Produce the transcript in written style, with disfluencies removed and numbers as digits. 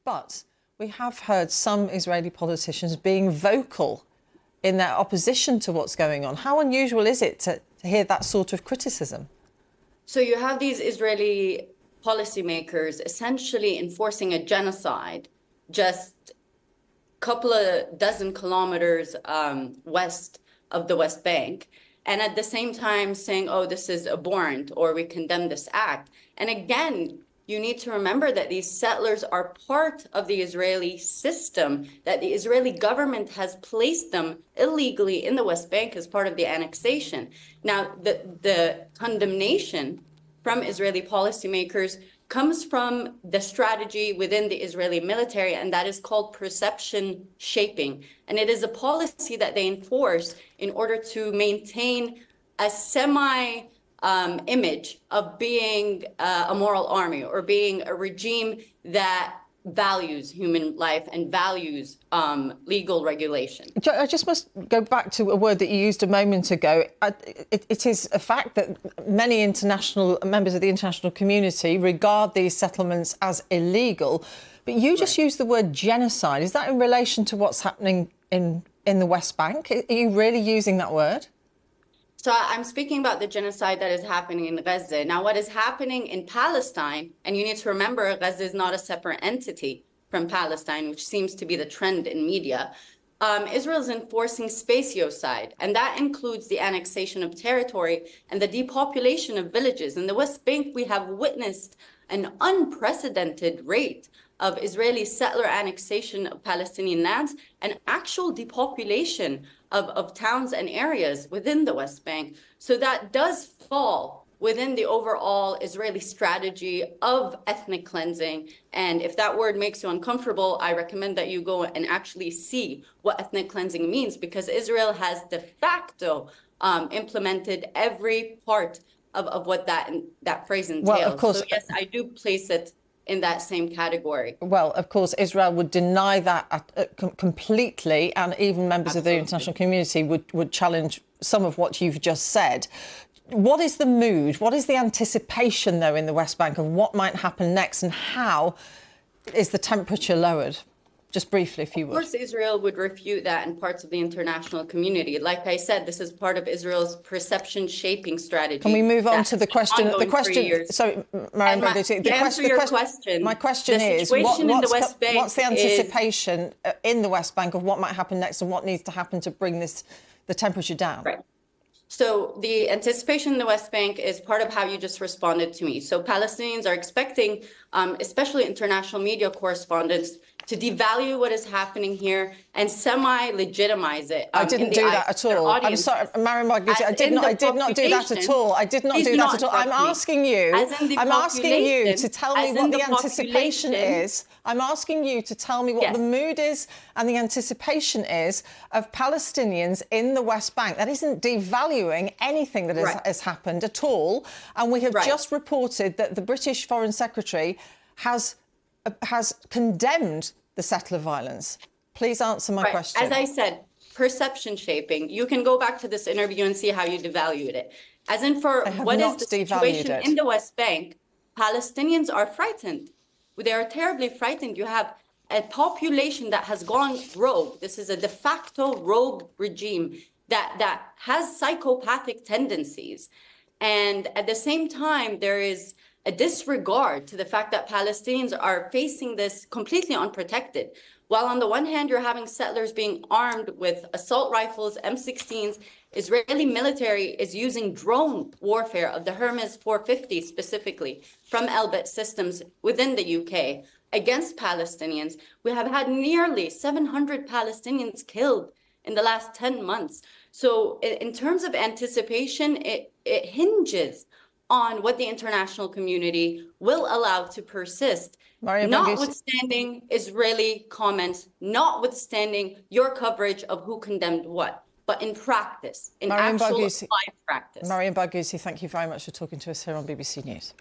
But we have heard some Israeli politicians being vocal in their opposition to what's going on. How unusual is it to hear that sort of criticism? So you have these Israeli policymakers essentially enforcing a genocide just a couple of dozen kilometers west of the West Bank, and at the same time saying, oh, this is abhorrent, or we condemn this act. And again, you need to remember that these settlers are part of the Israeli system, that the Israeli government has placed them illegally in the West Bank as part of the annexation. Now, the condemnation from Israeli policymakers comes from the strategy within the Israeli military, and that is called perception shaping. And it is a policy that they enforce in order to maintain a image of being a moral army, or being a regime that values human life and values legal regulation. I just must go back to a word that you used a moment ago. It is a fact that many members of the international community regard these settlements as illegal, but you just used the word genocide. Is that in relation to what's happening in the West Bank? Are you really using that word? So I'm speaking about the genocide that is happening in Gaza. Now, what is happening in Palestine, and you need to remember, Gaza is not a separate entity from Palestine, which seems to be the trend in media. Israel is enforcing spatiocide, and that includes the annexation of territory and the depopulation of villages. In the West Bank, we have witnessed an unprecedented rate of Israeli settler annexation of Palestinian lands and actual depopulation of towns and areas within the West Bank. So that does fall within the overall Israeli strategy of ethnic cleansing. And if that word makes you uncomfortable, I recommend that you go and actually see what ethnic cleansing means, because Israel has de facto implemented every part of what that phrase entails. Well, of course, so yes, I do place it in that same category. Well, of course, Israel would deny that completely, and even members of the international community would challenge some of what you've just said. What is the mood? What is the anticipation, though, in the West Bank of what might happen next, and how is the temperature lowered? Just briefly, if you would. Of course, Israel would refute that in parts of the international community. Like I said, this is part of Israel's perception shaping strategy. Can we move on to the question? Sorry, Mariam Barghouti. My question is, what's the anticipation in the West Bank of what might happen next, and what needs to happen to bring the temperature down? Right. So the anticipation in the West Bank is part of how you just responded to me. So Palestinians are expecting, especially international media correspondents, to devalue what is happening here and semi-legitimize it. I didn't do that at all. I'm sorry, Mariam Barghouti, I did not do that at all. I did not do that at all. I'm asking you to tell me what the anticipation is. I'm asking you to tell me what the mood is and the anticipation is of Palestinians in the West Bank. That isn't devaluing anything that has happened at all. And we have just reported that the British Foreign Secretary has condemned the settler violence. Please answer my question. As I said, perception shaping. You can go back to this interview and see how you devalued it. As in, for what is the situation in the West Bank, Palestinians are frightened. They are terribly frightened. You have a population that has gone rogue. This is a de facto rogue regime that has psychopathic tendencies. And at the same time, there is a disregard to the fact that Palestinians are facing this completely unprotected. While on the one hand, you're having settlers being armed with assault rifles, M16s, Israeli military is using drone warfare of the Hermes 450 specifically from Elbit systems within the UK against Palestinians. We have had nearly 700 Palestinians killed in the last 10 months. So in terms of anticipation, it hinges on what the international community will allow to persist, notwithstanding Israeli comments, notwithstanding your coverage of who condemned what, but in practice, in actual applied practice. Mariam Barghouti, thank you very much for talking to us here on BBC News.